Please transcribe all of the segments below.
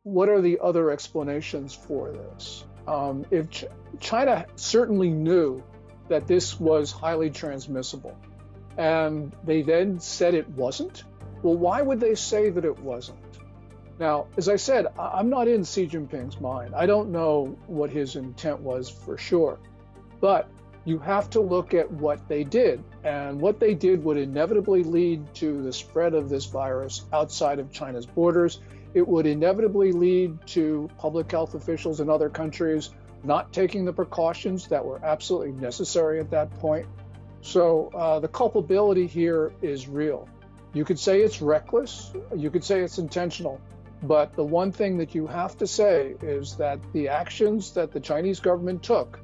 what are the other explanations for this? If China certainly knew that this was highly transmissible, and they then said it wasn't, well, why would they say that it wasn't? Now, as I said, I'm not in Xi Jinping's mind. I don't know what his intent was for sure. But you have to look at what they did. And what they did would inevitably lead to the spread of this virus outside of China's borders. It would inevitably lead to public health officials in other countries not taking the precautions that were absolutely necessary at that point. So the culpability here is real. You could say it's reckless, you could say it's intentional, but the one thing that you have to say is that the actions that the Chinese government took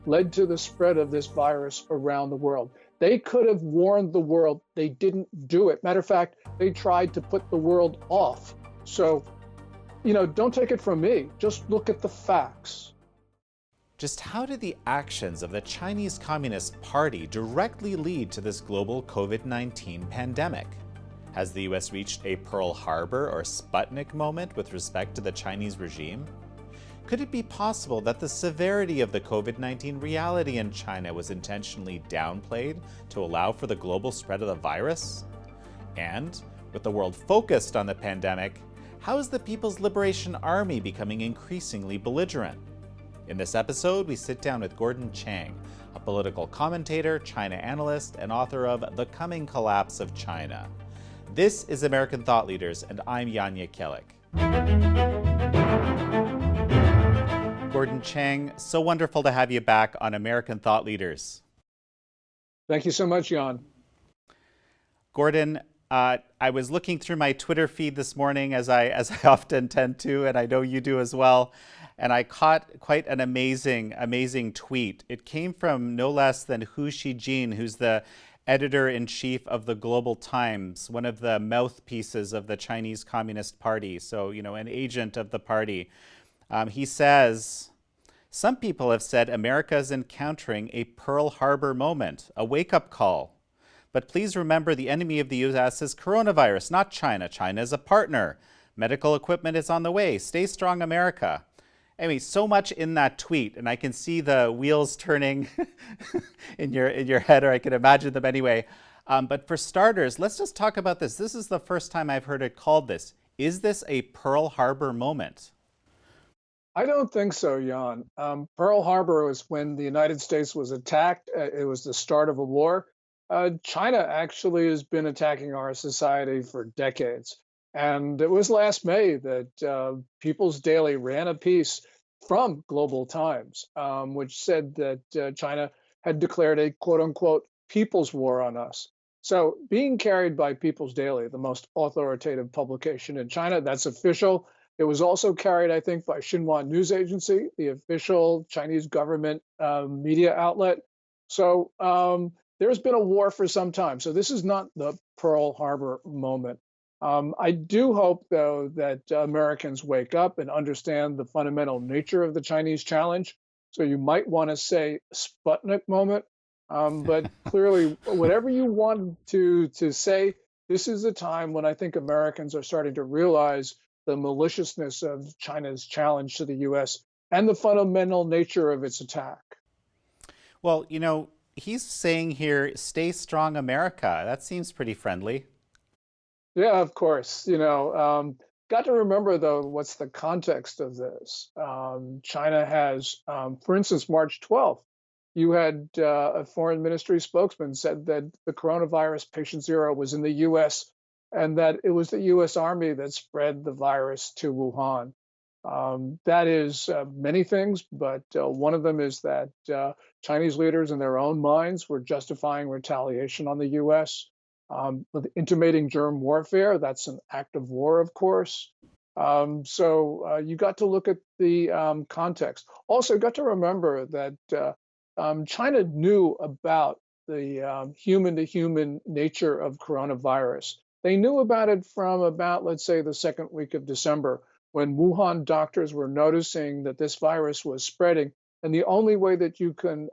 led to the spread of this virus around the world. They could have warned the world. They didn't do it. Matter of fact, they tried to put the world off. So, don't take it from me. Just look at the facts. Just how did the actions of the Chinese Communist Party directly lead to this global COVID-19 pandemic? Has the US reached a Pearl Harbor or Sputnik moment with respect to the Chinese regime? Could it be possible that the severity of the COVID-19 reality in China was intentionally downplayed to allow for the global spread of the virus? And, with the world focused on the pandemic, how is the People's Liberation Army becoming increasingly belligerent? In this episode, we sit down with Gordon Chang, a political commentator, China analyst, and author of The Coming Collapse of China. This is American Thought Leaders, and I'm Jan Jekielek. Gordon Chang, so wonderful to have you back on American Thought Leaders. Thank you so much, Jan. Gordon, I was looking through my Twitter feed this morning, as I often tend to, and I know you do as well, and I caught quite an amazing tweet. It came from no less than Hu Xijin, who's the editor-in-chief of the Global Times, one of the mouthpieces of the Chinese Communist Party, so, an agent of the party. He says, some people have said America is encountering a Pearl Harbor moment, a wake-up call. But please remember the enemy of the U.S. is coronavirus, not China. China is a partner. Medical equipment is on the way. Stay strong, America. Anyway, so much in that tweet, and I can see the wheels turning in your head, or I can imagine them anyway. But for starters, let's just talk about this. This is the first time I've heard it called this. Is this a Pearl Harbor moment? I don't think so, Jan. Pearl Harbor was when the United States was attacked. It was the start of a war. China actually has been attacking our society for decades. And it was last May that People's Daily ran a piece from Global Times, which said that China had declared a quote unquote people's war on us. So being carried by People's Daily, the most authoritative publication in China, that's official. It was also carried, I think, by Xinhua News Agency, the official Chinese government media outlet. So there's been a war for some time. So this is not the Pearl Harbor moment. I do hope, though, that Americans wake up and understand the fundamental nature of the Chinese challenge. So you might want to say Sputnik moment, but clearly, whatever you want to say, this is a time when I think Americans are starting to realize the maliciousness of China's challenge to the U.S. and the fundamental nature of its attack. Well, he's saying here, stay strong, America. That seems pretty friendly. Yeah, of course. Got to remember, though, what's the context of this? China has, for instance, March 12th, you had a foreign ministry spokesman said that the coronavirus patient zero was in the U.S. and that it was the U.S. Army that spread the virus to Wuhan. That is many things, but one of them is that Chinese leaders in their own minds were justifying retaliation on the U.S. With intimating germ warfare. That's an act of war, of course. So you got to look at the context. Also, got to remember that China knew about the human-to-human nature of coronavirus. They knew about it from about, let's say, the second week of December, when Wuhan doctors were noticing that this virus was spreading. And the only way that you can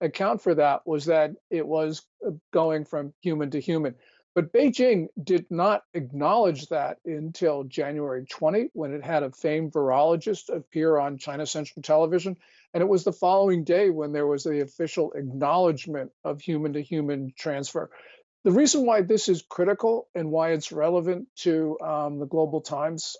account for that was that it was going from human to human. But Beijing did not acknowledge that until January 20, when it had a famed virologist appear on China Central Television. And it was the following day when there was the official acknowledgement of human to human transfer. The reason why this is critical and why it's relevant to the Global Times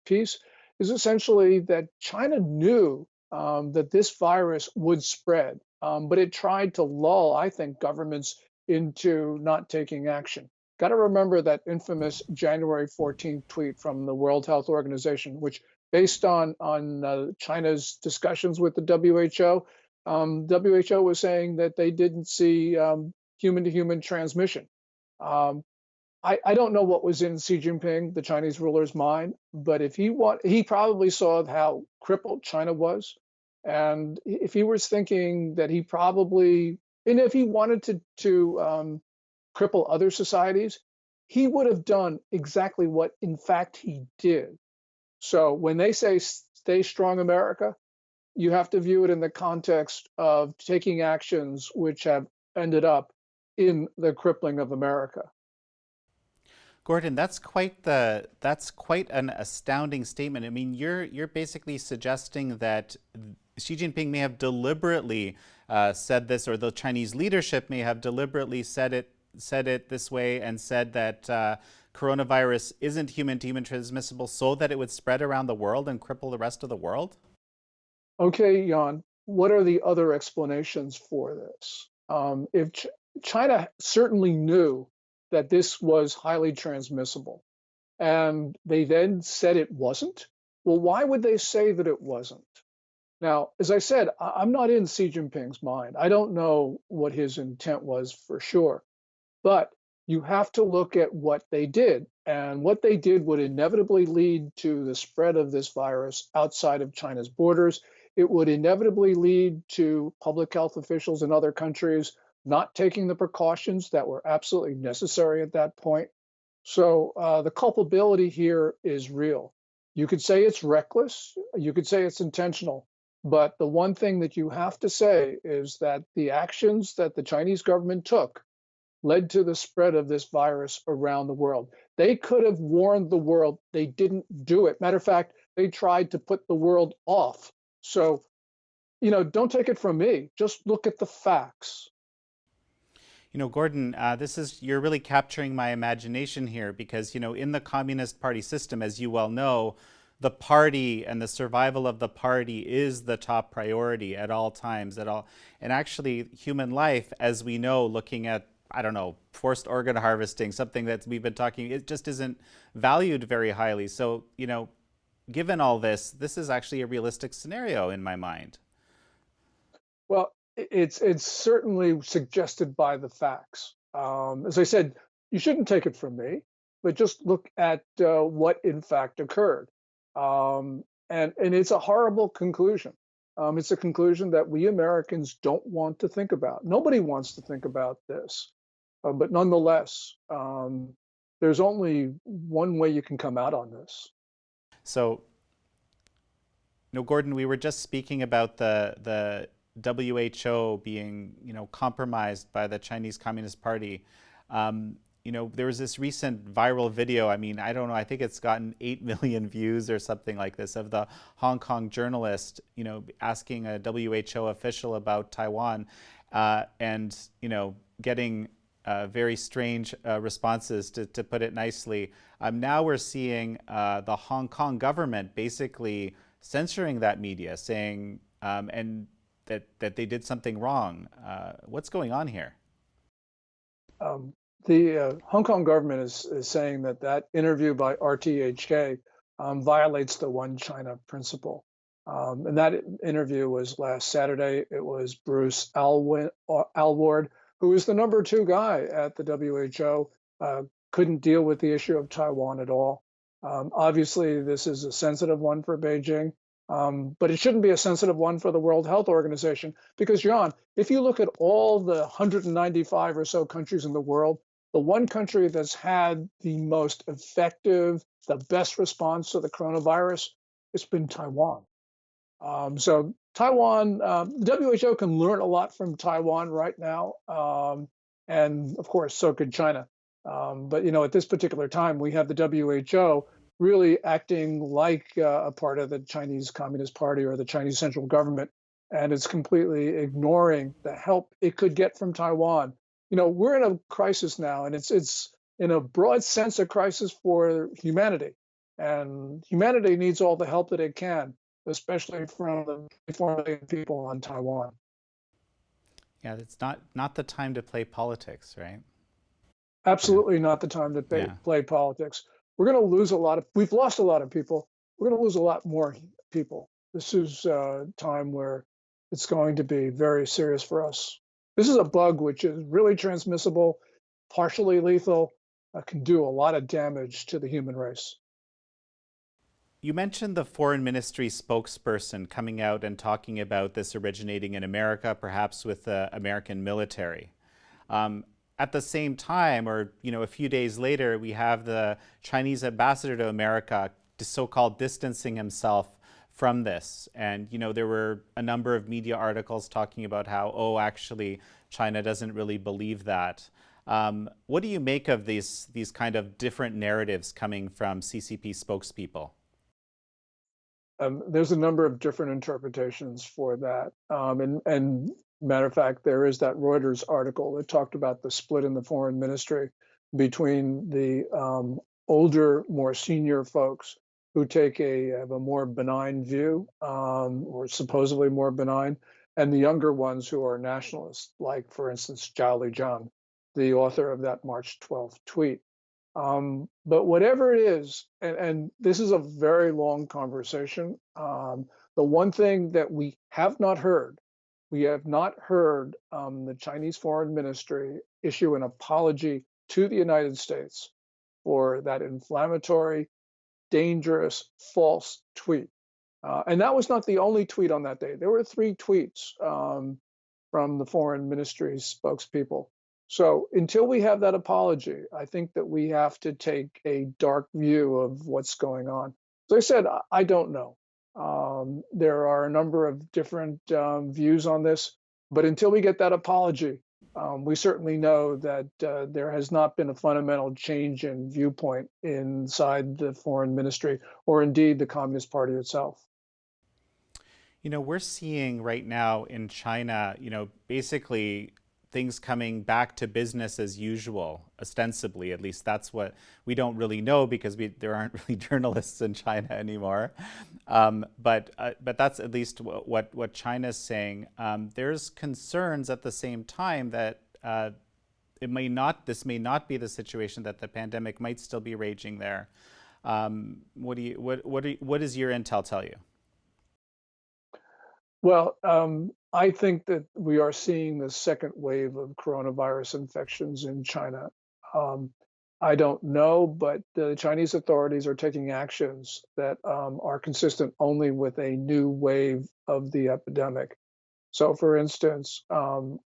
piece is essentially that China knew that this virus would spread, but it tried to lull, I think, governments into not taking action. Got to remember that infamous January 14th tweet from the World Health Organization, which, based on China's discussions with the WHO, WHO was saying that they didn't see human to human transmission. Um, I don't know what was in Xi Jinping, the Chinese ruler's mind, but if he probably saw how crippled China was, and if he was thinking that he probably, and if he wanted to cripple other societies, he would have done exactly what, in fact, he did. So when they say "Stay strong, America," you have to view it in the context of taking actions which have ended up in the crippling of America. Gordon, that's quite an astounding statement. I mean, you're basically suggesting that Xi Jinping may have deliberately said this, or the Chinese leadership may have deliberately said it this way, and said that coronavirus isn't human to human transmissible, so that it would spread around the world and cripple the rest of the world. Okay, Jan, what are the other explanations for this? If China certainly knew that this was highly transmissible, and they then said it wasn't, well, why would they say that it wasn't? Now, as I said, I'm not in Xi Jinping's mind. I don't know what his intent was for sure, but you have to look at what they did. And what they did would inevitably lead to the spread of this virus outside of China's borders. It would inevitably lead to public health officials in other countries not taking the precautions that were absolutely necessary at that point. So the culpability here is real. You could say it's reckless, you could say it's intentional, but the one thing that you have to say is that the actions that the Chinese government took led to the spread of this virus around the world. They could have warned the world. They didn't do it. Matter of fact, they tried to put the world off. So, don't take it from me. Just look at the facts. You know, Gordon, you're really capturing my imagination here because, in the Communist Party system, as you well know, the party and the survival of the party is the top priority at all times, and actually human life, as we know, looking at, I don't know, forced organ harvesting, something that we've been talking, it just isn't valued very highly. So, given all this, this is actually a realistic scenario in my mind. Well, it's certainly suggested by the facts. As I said, you shouldn't take it from me, but just look at what in fact occurred. And it's a horrible conclusion. It's a conclusion that we Americans don't want to think about. Nobody wants to think about this. But nonetheless, there's only one way you can come out on this. So, Gordon, we were just speaking about the WHO being, compromised by the Chinese Communist Party. There was this recent viral video. I mean, I don't know. I think it's gotten 8 million views or something like this, of the Hong Kong journalist, asking a WHO official about Taiwan, and getting very strange responses, to put it nicely. Now we're seeing the Hong Kong government basically censoring that media, saying and that they did something wrong. What's going on here? The Hong Kong government is saying that interview by RTHK violates the One China principle. And that interview was last Saturday. It was Bruce Alward, who is the #2 guy at the WHO, couldn't deal with the issue of Taiwan at all. Obviously, this is a sensitive one for Beijing. But it shouldn't be a sensitive one for the World Health Organization because, Jan, if you look at all the 195 or so countries in the world, the one country that's had the most effective, the best response to the coronavirus, it's been Taiwan. So Taiwan, the WHO can learn a lot from Taiwan right now. And of course, so could China. But at this particular time, we have the WHO really acting like a part of the Chinese Communist Party or the Chinese central government, and it's completely ignoring the help it could get from Taiwan. We're in a crisis now, and it's in a broad sense a crisis for humanity, and humanity needs all the help that it can, especially from the 4 million people on Taiwan. Yeah, it's not the time to play politics, right? Yeah, Absolutely not the time to yeah. play politics. We've lost a lot of people. We're going to lose a lot more people. This is a time where it's going to be very serious for us. This is a bug which is really transmissible, partially lethal, can do a lot of damage to the human race. You mentioned the foreign ministry spokesperson coming out and talking about this originating in America, perhaps with the American military. Um, at the same time, or a few days later, we have the Chinese ambassador to America, so-called distancing himself from this. And there were a number of media articles talking about how, oh, actually, China doesn't really believe that. What do you make of these kind of different narratives coming from CCP spokespeople? There's a number of different interpretations for that. And matter of fact, there is that Reuters article that talked about the split in the foreign ministry between the older, more senior folks who have a more benign view, or supposedly more benign, and the younger ones who are nationalists, like, for instance, Zhao Lijiang, the author of that March 12th tweet. But whatever it is, and this is a very long conversation. The one thing that we have not heard the Chinese Foreign Ministry issue an apology to the United States for that inflammatory, dangerous, false tweet. And that was not the only tweet on that day. There were 3 tweets from the foreign ministry's spokespeople. So until we have that apology, I think that we have to take a dark view of what's going on. As I said, I don't know. There are a number of different views on this, but until we get that apology, we certainly know that there has not been a fundamental change in viewpoint inside the foreign ministry or indeed the Communist Party itself. We're seeing right now in China, basically things coming back to business as usual, ostensibly. At least that's what we don't really know because there aren't really journalists in China anymore. But that's at least what China's saying. There's concerns at the same time that this may not be the situation, that the pandemic might still be raging there. What does your intel tell you? Well, I think that we are seeing the second wave of coronavirus infections in China. Um, I don't know, but the Chinese authorities are taking actions that are consistent only with a new wave of the epidemic. So, for instance,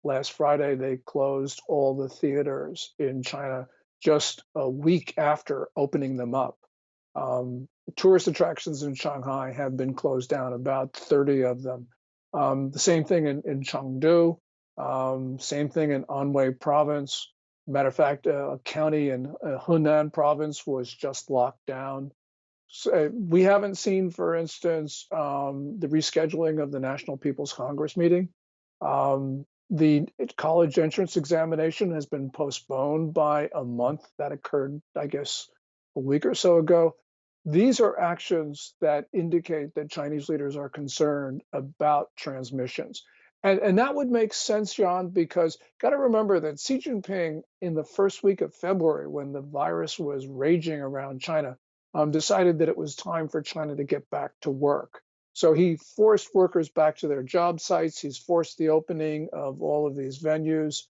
last Friday, they closed all the theaters in China just a week after opening them up. Tourist attractions in Shanghai have been closed down, about 30 of them. The same thing in Chengdu, same thing in Anhui province. Matter of fact, a county in Hunan province was just locked down. So, we haven't seen, for instance, the rescheduling of the National People's Congress meeting. The college entrance examination has been postponed by a month. That occurred, I guess, a week or so ago. These are actions that indicate that Chinese leaders are concerned about transmissions. And that would make sense, John, because got to remember that Xi Jinping, in the first week of February, when the virus was raging around China, decided that it was time for China to get back to work. So he forced workers back to their job sites. He's forced the opening of all of these venues.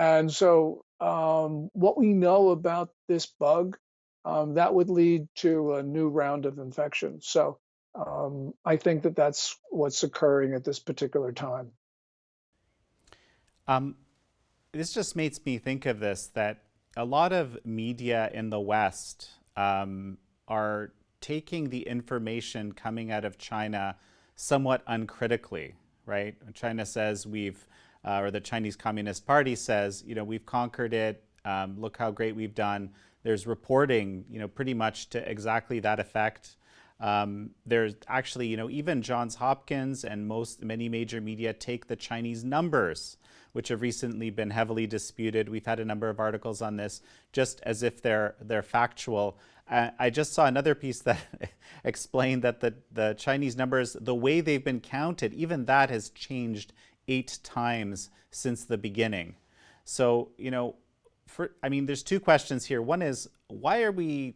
And so, what we know about this bug, that would lead to a new round of infection. So, I think that that's what's occurring at this particular time. Um, this just makes me think of this, that a lot of media in the West are taking the information coming out of China somewhat uncritically, right? China says or the Chinese Communist Party says, we've conquered it. Look how great we've done. There's reporting, pretty much to exactly that effect. There's actually, even Johns Hopkins and many major media take the Chinese numbers, which have recently been heavily disputed. We've had a number of articles on this, just as if they're factual. I just saw another piece that explained that the Chinese numbers, the way they've been counted, even that has changed 8 times since the beginning. So, there's two questions here. One is, why are we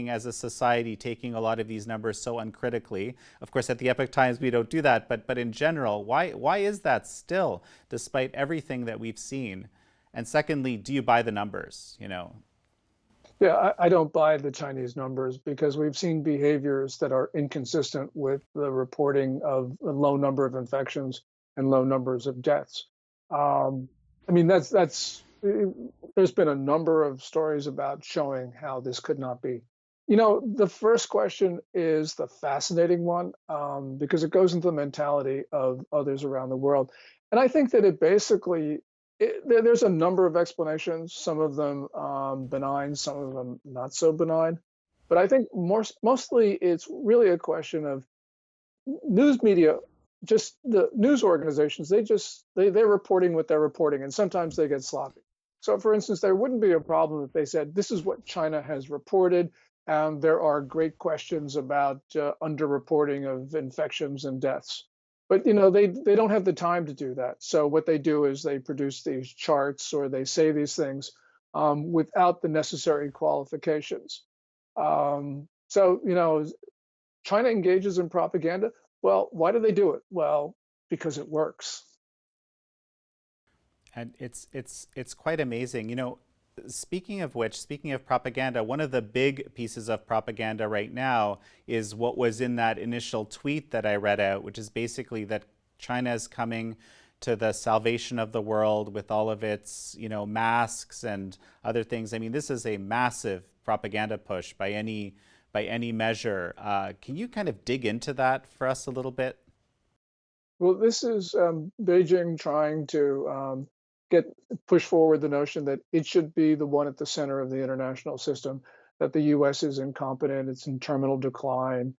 as a society, taking a lot of these numbers so uncritically? Of course, at the Epoch Times, we don't do that, but in general, why is that still, despite everything that we've seen? And secondly, do you buy the numbers, Yeah, I don't buy the Chinese numbers because we've seen behaviors that are inconsistent with the reporting of a low number of infections and low numbers of deaths. Um, that's there's been a number of stories about showing how this could not be. The first question is the fascinating one, because it goes into the mentality of others around the world. And I think that there's a number of explanations, some of them benign, some of them not so benign. But I think mostly it's really a question of news media, just the news organizations, they're reporting what they're reporting, and sometimes they get sloppy. So for instance, there wouldn't be a problem if they said this is what China has reported, and there are great questions about underreporting of infections and deaths. But they don't have the time to do that. So what they do is they produce these charts or they say these things without the necessary qualifications. So China engages in propaganda. Well, why do they do it? Well, because it works. And it's quite amazing. Speaking of which, speaking of propaganda, one of the big pieces of propaganda right now is what was in that initial tweet that I read out, which is basically that China is coming to the salvation of the world with all of its, masks and other things. This is a massive propaganda push by any measure. Can you kind of dig into that for us a little bit? Well, this is Beijing trying to push forward the notion that it should be the one at the center of the international system, that the U.S. is incompetent, it's in terminal decline,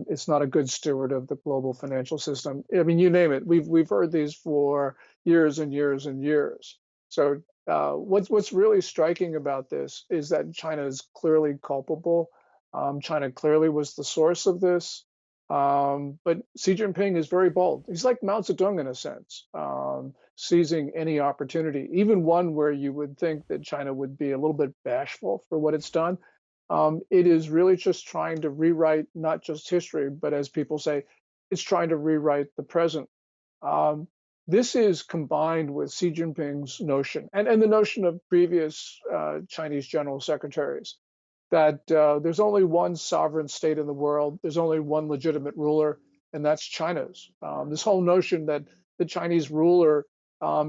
it's not a good steward of the global financial system. You name it. We've heard these for years and years and years. So what's really striking about this is that China is clearly culpable. China clearly was the source of this. But Xi Jinping is very bold. He's like Mao Zedong in a sense, seizing any opportunity, even one where you would think that China would be a little bit bashful for what it's done. It is really just trying to rewrite not just history, but as people say, it's trying to rewrite the present. Um, this is combined with Xi Jinping's notion and the notion of previous Chinese general secretaries that there's only one sovereign state in the world, there's only one legitimate ruler, and that's China's. This whole notion that the Chinese ruler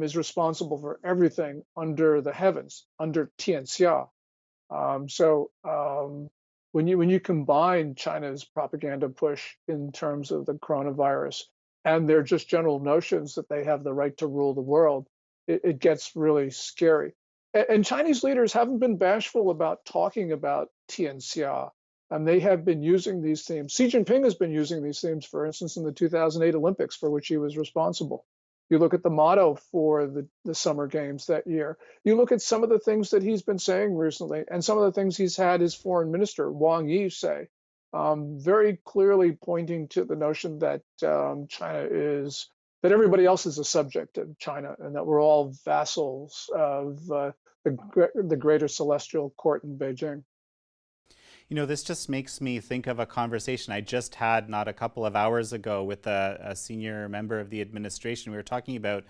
is responsible for everything under the heavens, under Tianxia. When you combine China's propaganda push in terms of the coronavirus and their just general notions that they have the right to rule the world, it gets really scary. And Chinese leaders haven't been bashful about talking about Tianxia, and they have been using these themes. Xi Jinping has been using these themes, for instance, in the 2008 Olympics, for which he was responsible. You look at the motto for the Summer Games that year. You look at some of the things that he's been saying recently, and some of the things he's had his foreign minister, Wang Yi, say, very clearly pointing to the notion that that everybody else is a subject of China, and that we're all vassals of the greater celestial court in Beijing. This just makes me think of a conversation I just had not a couple of hours ago with a senior member of the administration. We were talking about,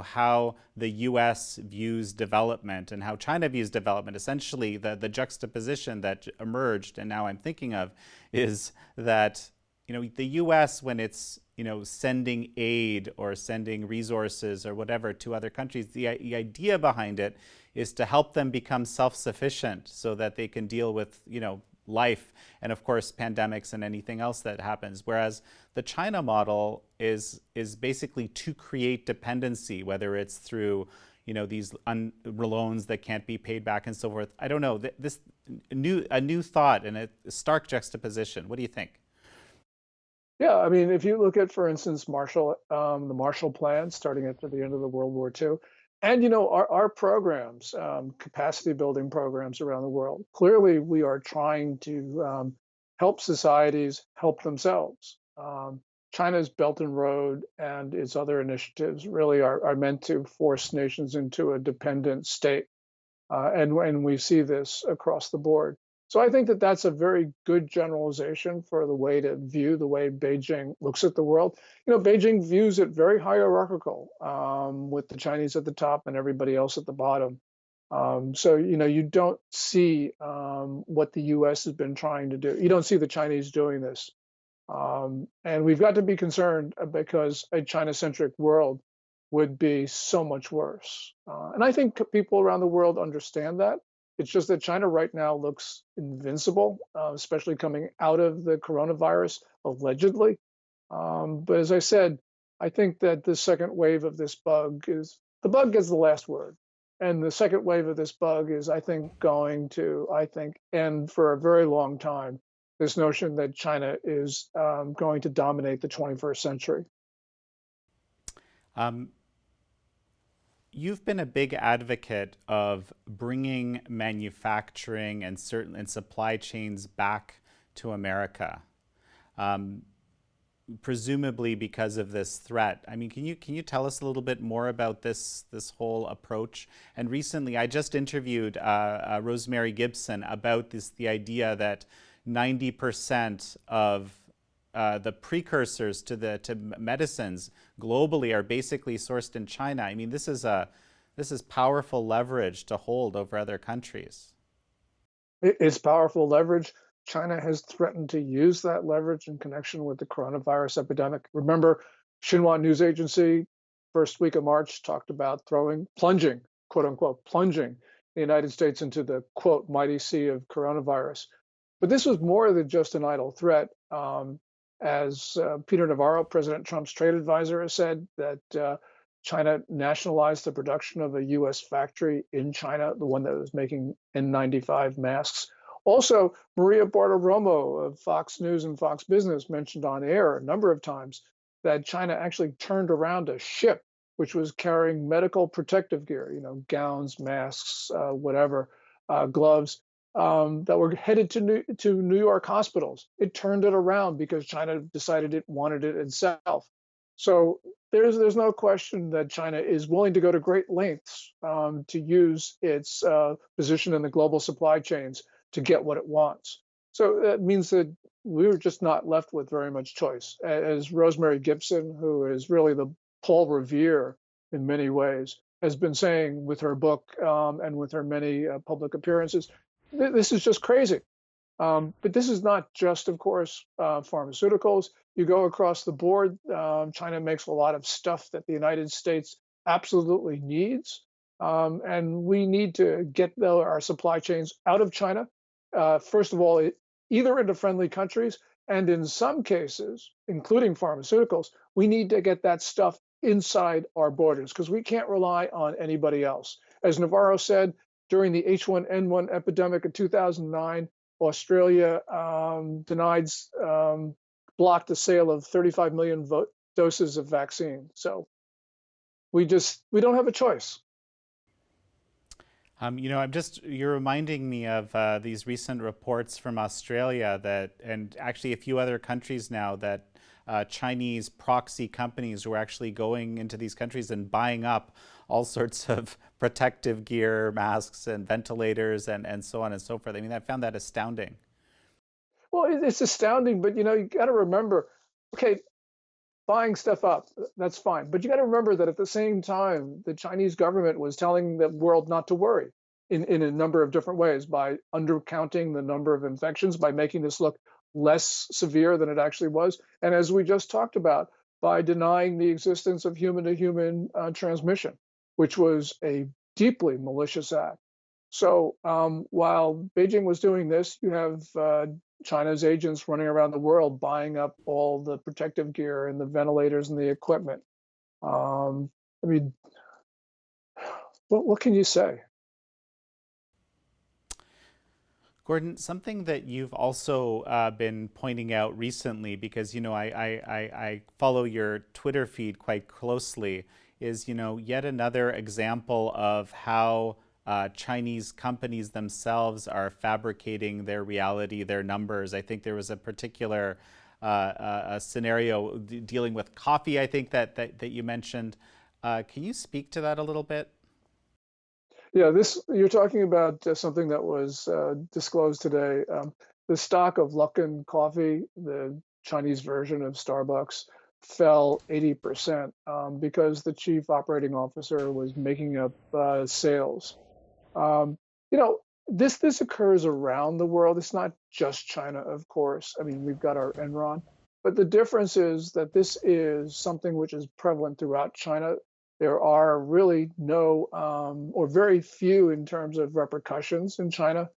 how the U.S. views development and how China views development. Essentially, the juxtaposition that emerged, and now I'm thinking of, is that, the U.S., when it's, sending aid or sending resources or whatever to other countries, the idea behind it is to help them become self-sufficient so that they can deal with, life and of course pandemics and anything else that happens. Whereas the China model is basically to create dependency, whether it's through these loans that can't be paid back and so forth. I don't know. This a new thought and a stark juxtaposition. What do you think? Yeah, I mean, if you look at, for instance, the Marshall Plan, starting at the end of the World War II, and our programs, capacity building programs around the world. Clearly, we are trying to help societies help themselves. China's Belt and Road and its other initiatives really are meant to force nations into a dependent state. And we see this across the board. So I think that that's a very good generalization for the way to view the way Beijing looks at the world. Beijing views it very hierarchical, with the Chinese at the top and everybody else at the bottom. So you don't see what the U.S. has been trying to do. You don't see the Chinese doing this, and we've got to be concerned because a China-centric world would be so much worse. And I think people around the world understand that. It's just that China right now looks invincible, especially coming out of the coronavirus, allegedly. But as I said, I think that the second wave of this bug is the bug gets the last word. And the second wave of this bug is, I think, going to, end for a very long time. This notion that China is going to dominate the 21st century. Um, You've been a big advocate of bringing manufacturing and supply chains back to America, um, presumably because of this threat. I mean, can you tell us a little bit more about this whole approach? And recently, I just interviewed Rosemary Gibson about the idea that 90% of the precursors to medicines globally are basically sourced in China. I mean, this is powerful leverage to hold over other countries. It's powerful leverage. China has threatened to use that leverage in connection with the coronavirus epidemic. Remember, Xinhua News Agency, first week of March, talked about plunging, quote unquote, plunging the United States into the, quote, mighty sea of coronavirus. But this was more than just an idle threat. As Peter Navarro, President Trump's trade advisor, has said, that China nationalized the production of a U.S. factory in China, the one that was making N95 masks. Also, Maria Bartiromo of Fox News and Fox Business mentioned on air a number of times that China actually turned around a ship which was carrying medical protective gear, gowns, masks, whatever, gloves, that were headed to New York hospitals. It turned it around because China decided it wanted it itself. So there's no question that China is willing to go to great lengths to use its position in the global supply chains to get what it wants. So that means that we're just not left with very much choice. As Rosemary Gibson, who is really the Paul Revere in many ways, has been saying with her book and with her many public appearances, this is just crazy. But this is not just, of course, pharmaceuticals. You go across the board, China makes a lot of stuff that the United States absolutely needs. And we need to get our supply chains out of China, first of all, either into friendly countries, and in some cases, including pharmaceuticals, we need to get that stuff inside our borders because we can't rely on anybody else. As Navarro said, during the H1N1 epidemic of 2009, Australia blocked the sale of 35 million doses of vaccine. So we don't have a choice. You're reminding me of these recent reports from Australia and actually a few other countries now, that Chinese proxy companies were actually going into these countries and buying up all sorts of protective gear, masks and ventilators and so on and so forth. I mean, I found that astounding. Well, it's astounding, but you got to remember, okay, buying stuff up, that's fine. But you got to remember that at the same time, the Chinese government was telling the world not to worry in a number of different ways, by undercounting the number of infections, by making this look less severe than it actually was. And as we just talked about, by denying the existence of human-to-human transmission, which was a deeply malicious act. So while Beijing was doing this, you have China's agents running around the world buying up all the protective gear and the ventilators and the equipment. I mean, What can you say? Gordon, something that you've also been pointing out recently, because I follow your Twitter feed quite closely, is yet another example of how Chinese companies themselves are fabricating their reality, their numbers. I think there was a particular a scenario dealing with coffee. I think that you mentioned. Can you speak to that a little bit? Yeah, this you're talking about something that was disclosed today. The stock of Luckin Coffee, the Chinese version of Starbucks, fell 80% because the chief operating officer was making up sales. Um, you know, this occurs around the world. It's not just China, of course. I mean, we've got our Enron, but the difference is that this is something which is prevalent throughout China. There are really no or very few in terms of repercussions in China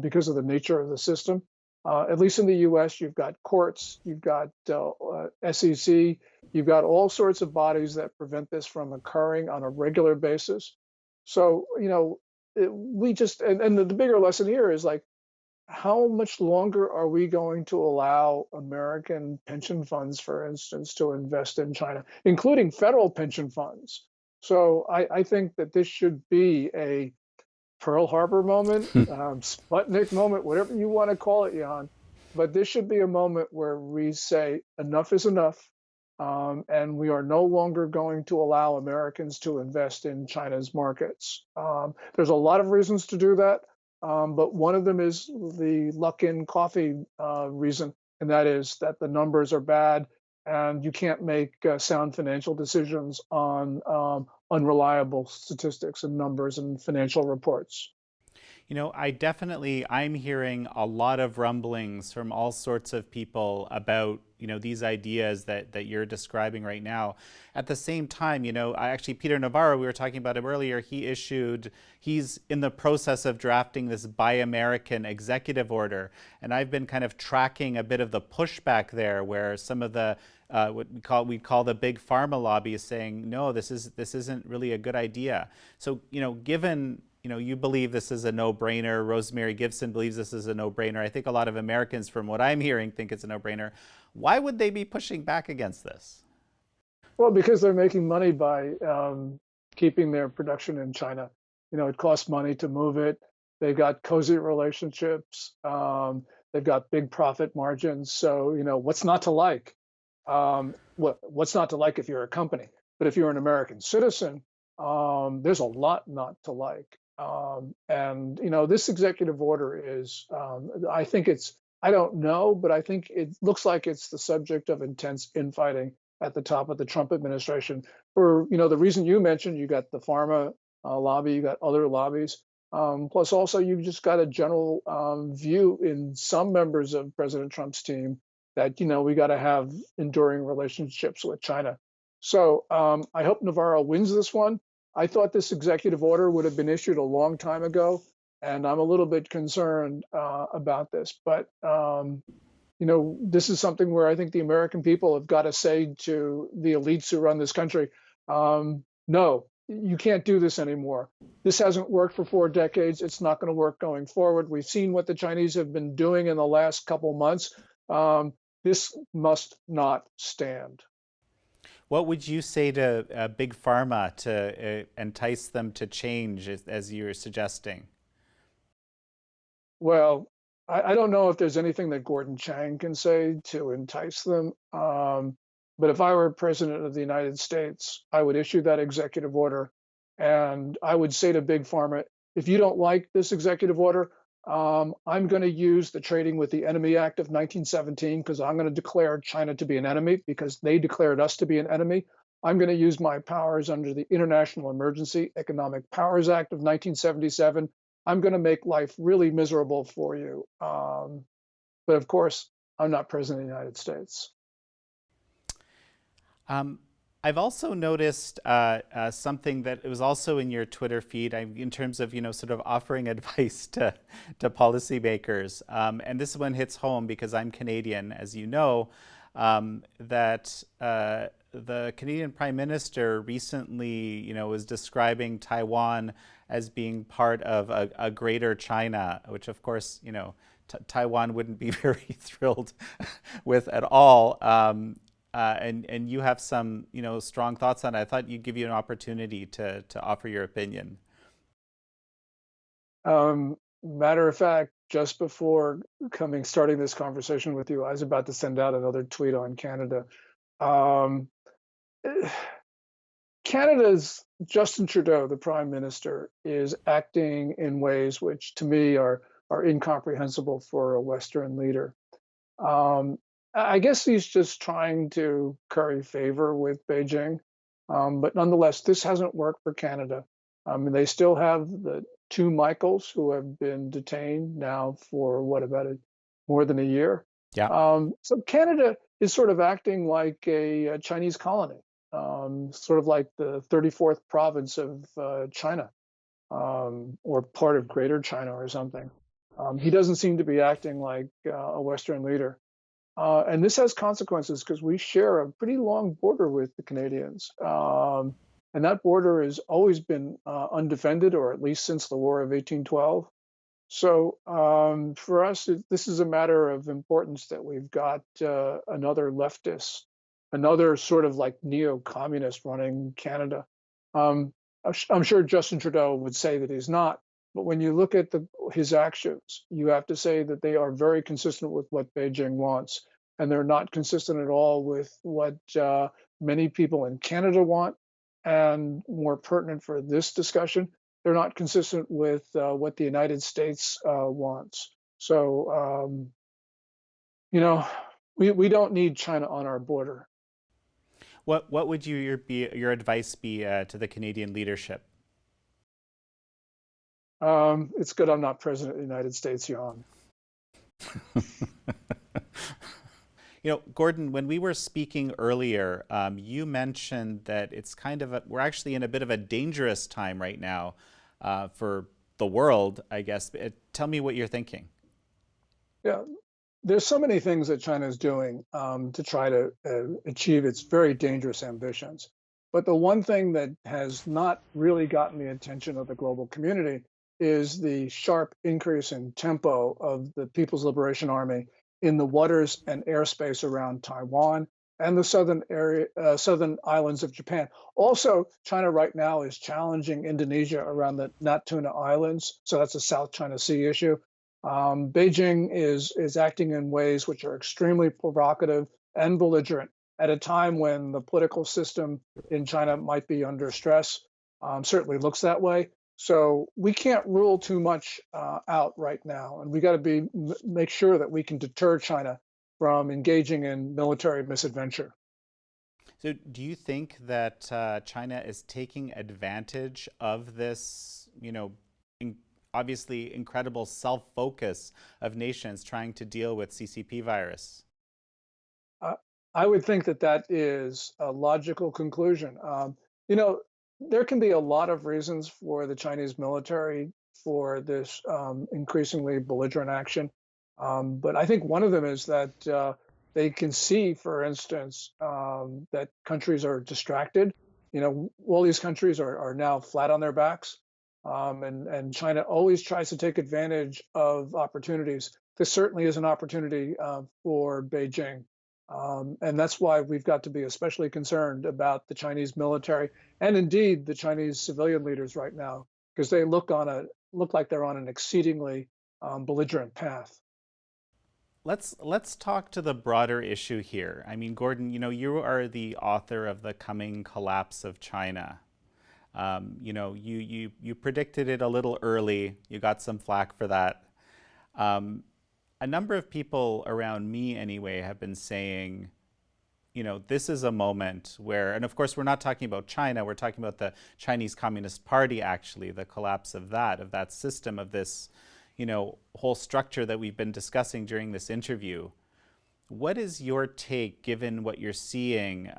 because of the nature of the system. At least in the U.S., you've got courts, you've got SEC, you've got all sorts of bodies that prevent this from occurring on a regular basis. So, we just, and the bigger lesson here is like, how much longer are we going to allow American pension funds, for instance, to invest in China, including federal pension funds? So I think that this should be a Pearl Harbor moment, Sputnik moment, whatever you want to call it, Jan. But this should be a moment where we say enough is enough, and we are no longer going to allow Americans to invest in China's markets. There's a lot of reasons to do that, but one of them is the Luckin Coffee reason, and that is that the numbers are bad, and you can't make sound financial decisions on unreliable statistics and numbers and financial reports. I'm hearing a lot of rumblings from all sorts of people about, these ideas that you're describing right now. At the same time, Peter Navarro, we were talking about him earlier, he's in the process of drafting this Buy American executive order. And I've been kind of tracking a bit of the pushback there, where some of the what we call the big pharma lobby is saying, no, this isn't really a good idea. So, given you believe this is a no-brainer. Rosemary Gibson believes this is a no-brainer. I think a lot of Americans, from what I'm hearing, think it's a no-brainer. Why would they be pushing back against this? Well, because they're making money by keeping their production in China. It costs money to move it. They've got cozy relationships. They've got big profit margins. So, what's not to like? What's not to like if you're a company? But if you're an American citizen, there's a lot not to like. And this executive order is, I think I don't know, but I think it looks like it's the subject of intense infighting at the top of the Trump administration. For the reason you mentioned, you got the pharma lobby, you got other lobbies. Plus, also you've just got a general view in some members of President Trump's team that we got to have enduring relationships with China. So I hope Navarro wins this one. I thought this executive order would have been issued a long time ago, and I'm a little bit concerned about this. But this is something where I think the American people have got to say to the elites who run this country, no, you can't do this anymore. This hasn't worked for 4 decades. It's not going to work going forward. We've seen what the Chinese have been doing in the last couple months. This must not stand. What would you say to Big Pharma to entice them to change, as you're suggesting? Well, I don't know if there's anything that Gordon Chang can say to entice them. But if I were president of the United States, I would issue that executive order. And I would say to Big Pharma, if you don't like this executive order, I'm going to use the Trading with the Enemy Act of 1917 because I'm going to declare China to be an enemy because they declared us to be an enemy. I'm going to use my powers under the International Emergency Economic Powers Act of 1977. I'm going to make life really miserable for you. But of course, I'm not president of the United States. I've also noticed something that was also in your Twitter feed in terms of, sort of offering advice to policymakers. And this one hits home because I'm Canadian, as you know. that the Canadian Prime Minister recently, was describing Taiwan as being part of a greater China, which of course, Taiwan wouldn't be very thrilled with at all. And you have some, strong thoughts on it. I thought you'd give you an opportunity to offer your opinion. Matter of fact, just before starting this conversation with you, I was about to send out another tweet on Canada. Um, Canada's Justin Trudeau, the Prime Minister, is acting in ways which, to me, are incomprehensible for a Western leader. Um, I guess he's just trying to curry favor with Beijing, but nonetheless, this hasn't worked for Canada. They still have the two Michaels who have been detained now for more than a year. Yeah. So Canada is sort of acting like a Chinese colony, sort of like the 34th province of China, or part of Greater China or something. He doesn't seem to be acting like a Western leader. And this has consequences because we share a pretty long border with the Canadians. And that border has always been undefended, or at least since the War of 1812. So for us, this is a matter of importance that we've got another leftist, another sort of like neo-communist running Canada. Um, I'm sure Justin Trudeau would say that he's not, but when you look at his actions, you have to say that they are very consistent with what Beijing wants, and they're not consistent at all with what many people in Canada want. And more pertinent for this discussion, they're not consistent with what the United States wants. So, we don't need China on our border. What would your advice be to the Canadian leadership? It's good I'm not president of the United States, Jan. Gordon, when we were speaking earlier, you mentioned that it's we're actually in a bit of a dangerous time right now for the world, I guess. Tell me what you're thinking. Yeah, there's so many things that China is doing to try to achieve its very dangerous ambitions. But the one thing that has not really gotten the attention of the global community is the sharp increase in tempo of the People's Liberation Army in the waters and airspace around Taiwan and the southern islands of Japan. Also, China right now is challenging Indonesia around the Natuna Islands, so that's a South China Sea issue. Beijing is acting in ways which are extremely provocative and belligerent at a time when the political system in China might be under stress. Certainly looks that way. So we can't rule too much out right now, and we got to make sure that we can deter China from engaging in military misadventure. So, do you think that China is taking advantage of this, obviously incredible self-focus of nations trying to deal with CCP virus? I would think that is a logical conclusion. You know, there can be a lot of reasons for the Chinese military for this increasingly belligerent action. But I think one of them is that they can see, for instance, that countries are distracted. All these countries are now flat on their backs. And China always tries to take advantage of opportunities. This certainly is an opportunity for Beijing. And that's why we've got to be especially concerned about the Chinese military and indeed the Chinese civilian leaders right now, because they look like they're on an exceedingly belligerent path. Let's talk to the broader issue here. I mean, Gordon, you are the author of The Coming Collapse of China. You predicted it a little early. You got some flack for that. A number of people around me anyway have been saying, this is a moment where, and of course we're not talking about China, we're talking about the Chinese Communist Party, actually, the collapse of that system, of this, whole structure that we've been discussing during this interview. What is your take, given what you're seeing?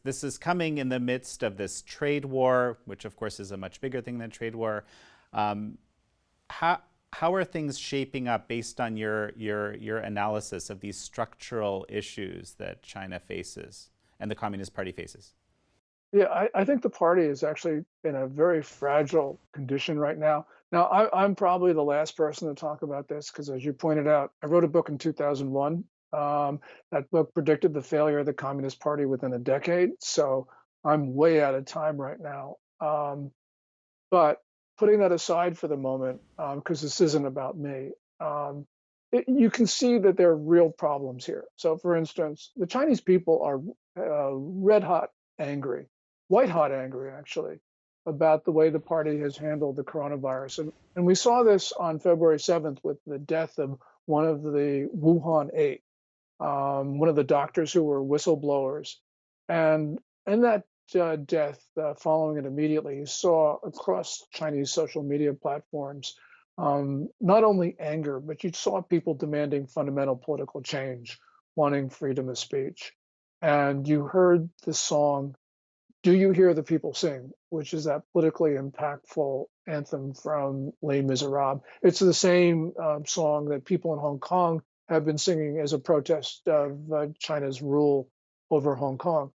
This is coming in the midst of this trade war, which of course is a much bigger thing than trade war. How how are things shaping up based on your analysis of these structural issues that China faces and the Communist Party faces? Yeah, I think the party is actually in a very fragile condition right now. Now, I'm probably the last person to talk about this because, as you pointed out, I wrote a book in 2001. That book predicted the failure of the Communist Party within a decade. So I'm way out of time right now. But putting that aside for the moment, because this isn't about me, you can see that there are real problems here. So, for instance, the Chinese people are red hot angry, white hot angry, actually, about the way the party has handled the coronavirus. And we saw this on February 7th with the death of one of the Wuhan 8, one of the doctors who were whistleblowers. And in that death, following it immediately, you saw across Chinese social media platforms not only anger, but you saw people demanding fundamental political change, wanting freedom of speech. And you heard the song, "Do You Hear the People Sing?" which is that politically impactful anthem from Les Miserables. It's the same song that people in Hong Kong have been singing as a protest of China's rule over Hong Kong.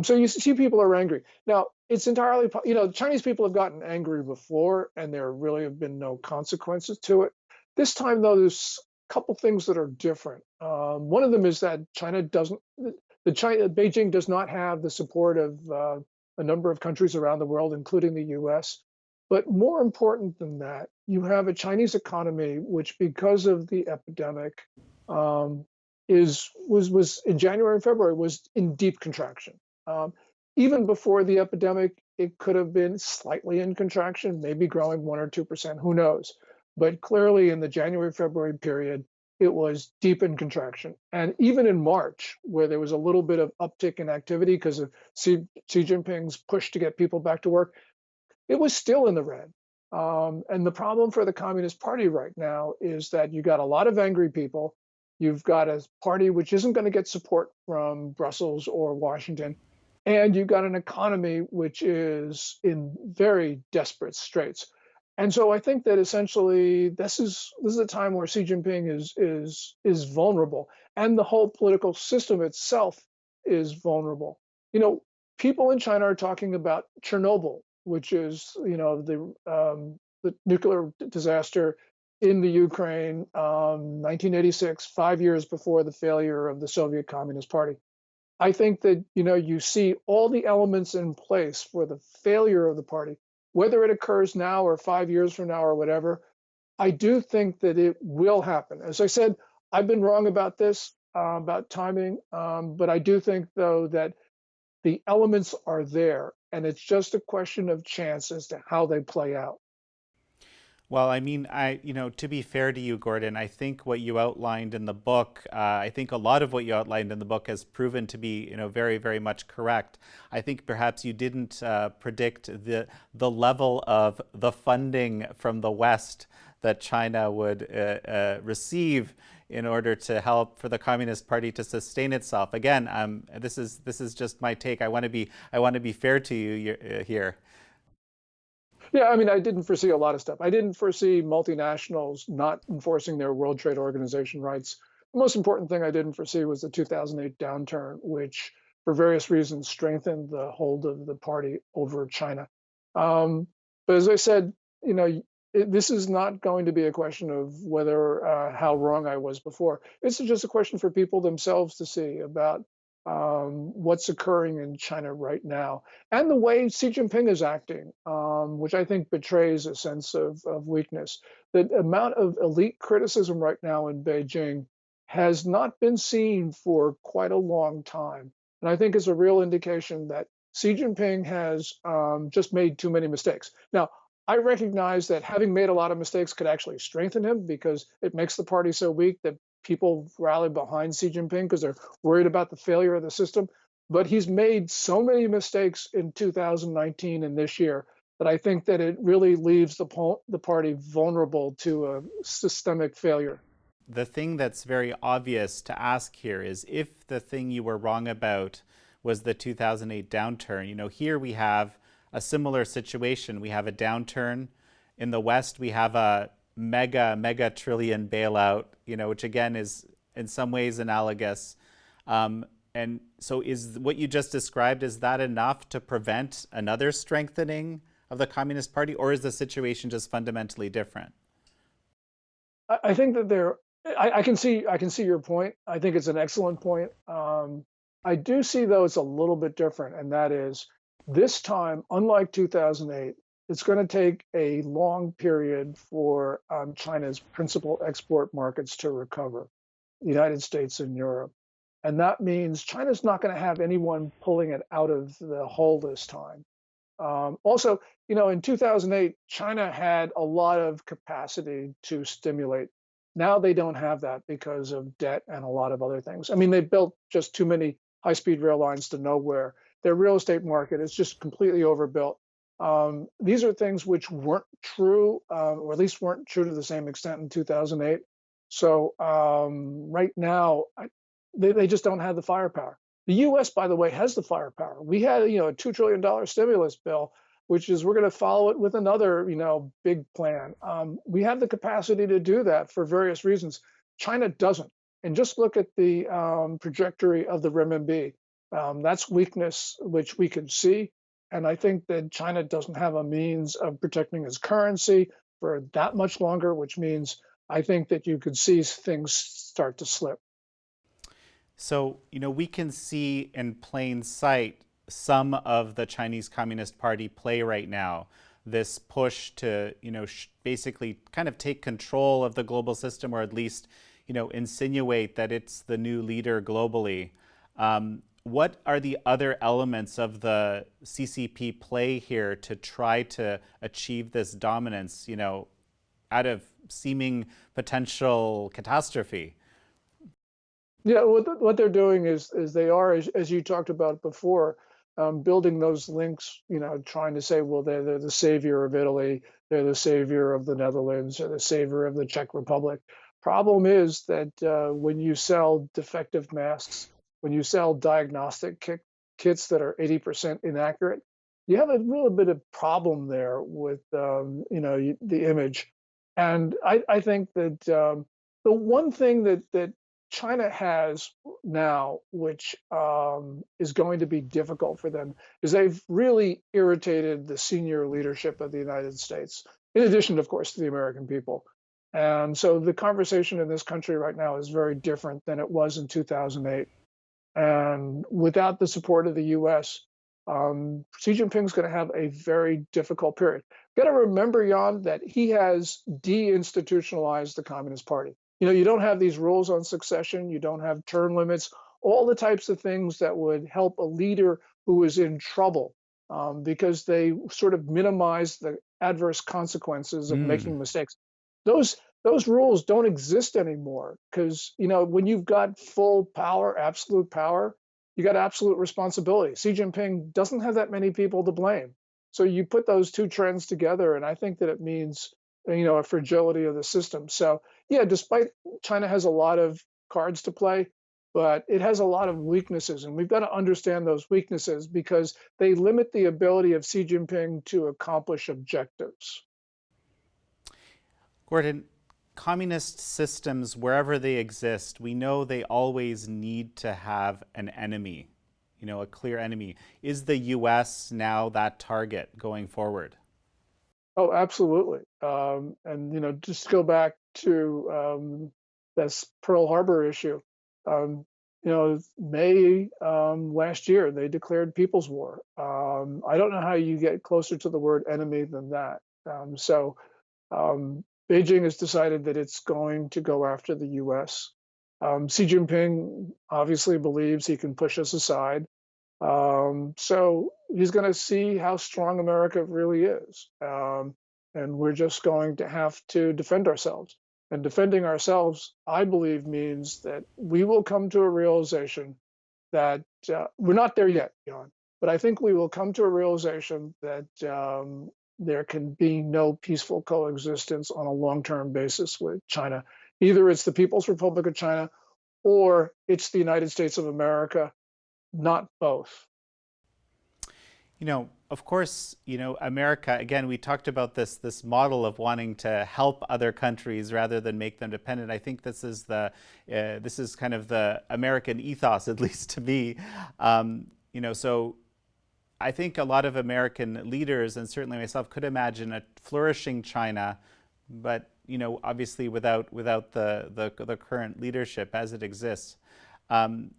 So you see people are angry. Now, it's entirely, Chinese people have gotten angry before, and there really have been no consequences to it. This time, though, there's a couple things that are different. One of them is that Beijing does not have the support of a number of countries around the world, including the US. But more important than that, you have a Chinese economy which, because of the epidemic, um, was in January and February was in deep contraction. Um, Even before the epidemic, it could have been slightly in contraction, maybe growing 1 or 2%, who knows? But clearly in the January February period, it was deep in contraction. And even in March, where there was a little bit of uptick in activity because of Xi Jinping's push to get people back to work, it was still in the red. And the problem for the Communist Party right now is that you got a lot of angry people. You've got a party which isn't going to get support from Brussels or Washington. And you've got an economy which is in very desperate straits. And so I think that essentially this is a time where Xi Jinping is vulnerable, and the whole political system itself is vulnerable. You know, people in China are talking about Chernobyl, which is the nuclear disaster in the Ukraine, 1986, 5 years before the failure of the Soviet Communist Party. I think that you see all the elements in place for the failure of the party, whether it occurs now or 5 years from now or whatever. I do think that it will happen. As I said, I've been wrong about this, about timing, but I do think though that the elements are there, and it's just a question of chance as to how they play out. Well, I mean, to be fair to you, Gordon, I think what you outlined in the book, I think a lot of what you outlined in the book has proven to be, very, very much correct. I think perhaps you didn't predict the level of the funding from the West that China would receive in order to help for the Communist Party to sustain itself. Again, this is just my take. I want to be fair to you here. Yeah, I mean, I didn't foresee a lot of stuff. I didn't foresee multinationals not enforcing their World Trade Organization rights. The most important thing I didn't foresee was the 2008 downturn, which, for various reasons, strengthened the hold of the party over China. Um, but as I said, this is not going to be a question of whether how wrong I was before. It's just a question for people themselves to see about what's occurring in China right now, and the way Xi Jinping is acting, which I think betrays a sense of weakness. The amount of elite criticism right now in Beijing has not been seen for quite a long time. And I think is a real indication that Xi Jinping has just made too many mistakes. Now, I recognize that having made a lot of mistakes could actually strengthen him because it makes the party so weak that people rally behind Xi Jinping because they're worried about the failure of the system. But he's made so many mistakes in 2019 and this year that I think that it really leaves the party vulnerable to a systemic failure. The thing that's very obvious to ask here is if the thing you were wrong about was the 2008 downturn. Here we have a similar situation. We have a downturn in the West. We have mega trillion bailout, which again is in some ways analogous. And so is what you just described, is that enough to prevent another strengthening of the Communist Party, or is the situation just fundamentally different? I think that I can see your point. I think it's an excellent point. I do see though it's a little bit different, and that is this time, unlike 2008, it's going to take a long period for China's principal export markets to recover, the United States and Europe. And that means China's not going to have anyone pulling it out of the hole this time. Also, in 2008, China had a lot of capacity to stimulate. Now they don't have that because of debt and a lot of other things. I mean, they built just too many high-speed rail lines to nowhere. Their real estate market is just completely overbuilt. These are things which weren't true, or at least weren't true to the same extent in 2008. So right now, they just don't have the firepower. The U.S., by the way, has the firepower. We had, a $2 trillion stimulus bill, which is we're going to follow it with another, big plan. We have the capacity to do that for various reasons. China doesn't. And just look at the trajectory of the renminbi. That's weakness which we can see. And I think that China doesn't have a means of protecting its currency for that much longer, which means I think that you could see things start to slip. So, we can see in plain sight some of the Chinese Communist Party play right now. This push to, basically kind of take control of the global system, or at least, insinuate that it's the new leader globally. What are the other elements of the CCP play here to try to achieve this dominance, out of seeming potential catastrophe? Yeah, what they're doing is they are, as you talked about before, building those links. Trying to say, well, they're the savior of Italy, they're the savior of the Netherlands, or the savior of the Czech Republic. Problem is that when you sell defective masks, when you sell diagnostic kits that are 80% inaccurate, you have a little bit of problem there with the image. And I think that the one thing that China has now, which is going to be difficult for them, is they've really irritated the senior leadership of the United States, in addition, of course, to the American people. And so the conversation in this country right now is very different than it was in 2008. And without the support of the U.S., Xi Jinping's going to have a very difficult period. Got to remember, Jan, that he has deinstitutionalized the Communist Party. You don't have these rules on succession, you don't have term limits, all the types of things that would help a leader who is in trouble, because they sort of minimize the adverse consequences of Mm. making mistakes. Those rules don't exist anymore because when you've got full power, absolute power, you got absolute responsibility. Xi Jinping doesn't have that many people to blame. So you put those two trends together, and I think that it means a fragility of the system. So yeah, despite China has a lot of cards to play, but it has a lot of weaknesses, and we've got to understand those weaknesses because they limit the ability of Xi Jinping to accomplish objectives. Gordon, communist systems, wherever they exist, we know they always need to have an enemy, a clear enemy. Is the US now that target going forward? Oh, absolutely. And just to go back to this Pearl Harbor issue. May last year they declared people's war. I don't know how you get closer to the word enemy than that. So Beijing has decided that it's going to go after the U.S. Xi Jinping obviously believes he can push us aside. So he's going to see how strong America really is. And we're just going to have to defend ourselves. And defending ourselves, I believe, means that we will come to a realization that we're not there yet, Jan, but I think we will come to a realization that there can be no peaceful coexistence on a long-term basis with China. Either it's the People's Republic of China or it's the United States of America, not both. of course, America, again, we talked about this model of wanting to help other countries rather than make them dependent. I think this is kind of the American ethos, at least to me. So I think a lot of American leaders, and certainly myself, could imagine a flourishing China, but obviously without the current leadership as it exists. Um,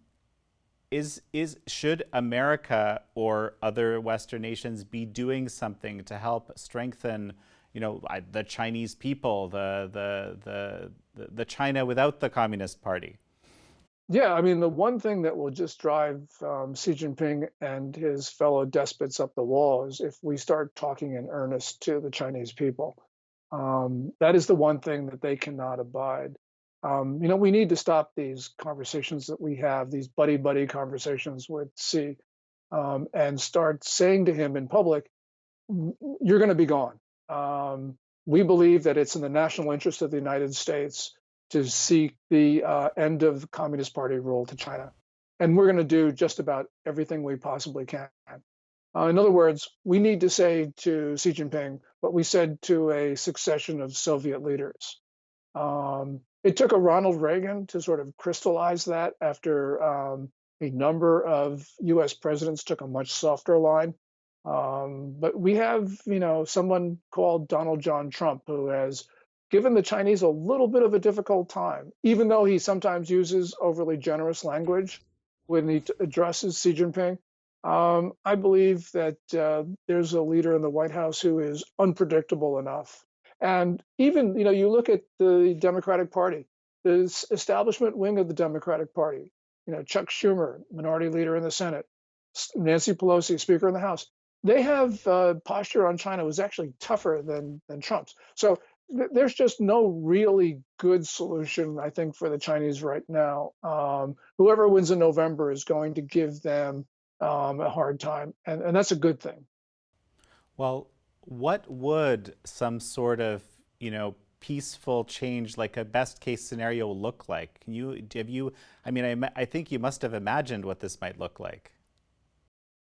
should America or other Western nations be doing something to help strengthen, the Chinese people, the China without the Communist Party? Yeah, I mean, the one thing that will just drive Xi Jinping and his fellow despots up the wall is if we start talking in earnest to the Chinese people. That is the one thing that they cannot abide. We need to stop these conversations that we have, these buddy buddy conversations with Xi, and start saying to him in public, you're going to be gone. We believe that it's in the national interest of the United States to seek the end of the Communist Party rule to China. And we're going to do just about everything we possibly can. In other words, we need to say to Xi Jinping what we said to a succession of Soviet leaders. It took a Ronald Reagan to sort of crystallize that after a number of US presidents took a much softer line. But we have, someone called Donald John Trump who has given the Chinese a little bit of a difficult time, even though he sometimes uses overly generous language when he addresses Xi Jinping. I believe that there's a leader in the White House who is unpredictable enough. And even, you look at the Democratic Party, the establishment wing of the Democratic Party, Chuck Schumer, minority leader in the Senate, Nancy Pelosi, Speaker in the House, they have posture on China was actually tougher than Trump's. So there's just no really good solution, I think, for the Chinese right now. Whoever wins in November is going to give them a hard time, and that's a good thing. Well, what would some sort of, peaceful change, like a best case scenario, look like? I mean, I think you must have imagined what this might look like.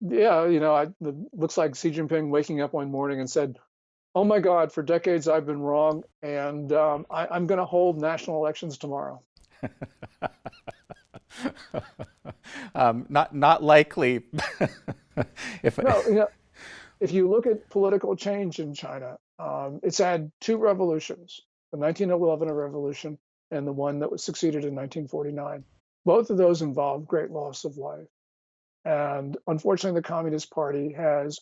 Yeah, it looks like Xi Jinping waking up one morning and said, "Oh my God, for decades I've been wrong, and I'm going to hold national elections tomorrow." Not likely. if No, if you look at political change in China, it's had two revolutions: the 1911 revolution and the one that was succeeded in 1949. Both of those involved great loss of life. And unfortunately, the Communist Party has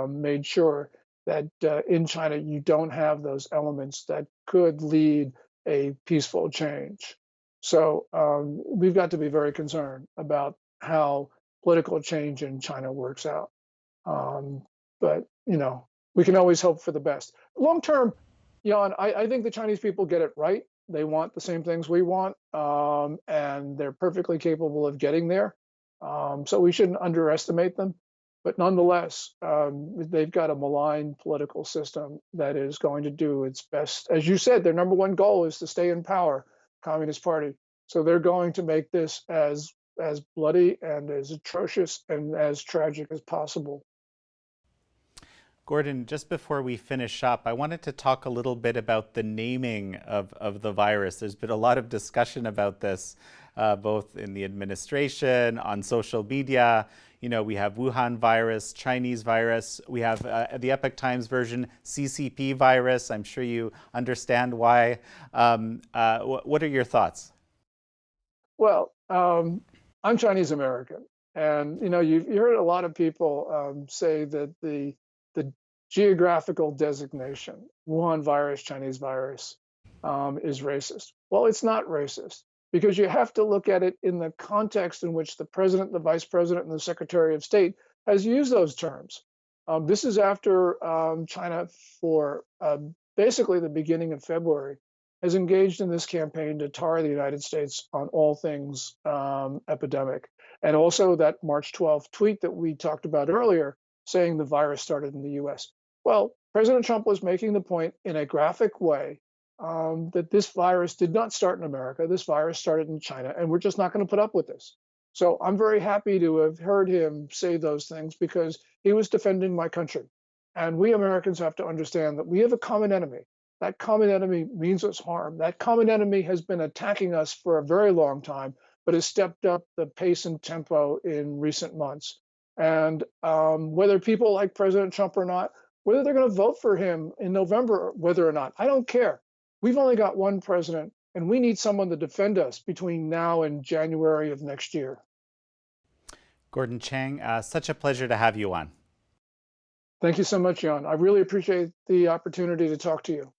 made sure that in China, you don't have those elements that could lead a peaceful change. So we've got to be very concerned about how political change in China works out. Um, but, we can always hope for the best. Long term, Jan, I think the Chinese people get it right. They want the same things we want, and they're perfectly capable of getting there. So we shouldn't underestimate them. But nonetheless, they've got a malign political system that is going to do its best. As you said, their number one goal is to stay in power, Communist Party. So they're going to make this as bloody and as atrocious and as tragic as possible. Gordon, just before we finish up, I wanted to talk a little bit about the naming of the virus. There's been a lot of discussion about this, both in the administration, on social media. We have Wuhan virus, Chinese virus. We have the Epoch Times version, CCP virus. I'm sure you understand why. What are your thoughts? Well, I'm Chinese American, and you heard a lot of people say that the geographical designation, Wuhan virus, Chinese virus, is racist. Well, it's not racist because you have to look at it in the context in which the president, the vice president, and the secretary of state has used those terms. This is after China, for basically the beginning of February, has engaged in this campaign to tar the United States on all things epidemic. And also that March 12th tweet that we talked about earlier, saying the virus started in the US. Well, President Trump was making the point in a graphic way that this virus did not start in America. This virus started in China, and we're just not going to put up with this. So I'm very happy to have heard him say those things because he was defending my country. And we Americans have to understand that we have a common enemy. That common enemy means us harm. That common enemy has been attacking us for a very long time, but has stepped up the pace and tempo in recent months. And whether people like President Trump or not, whether they're going to vote for him in November, whether or not, I don't care. We've only got one president, and we need someone to defend us between now and January of next year. Gordon Chang, such a pleasure to have you on. Thank you so much, Jan. I really appreciate the opportunity to talk to you.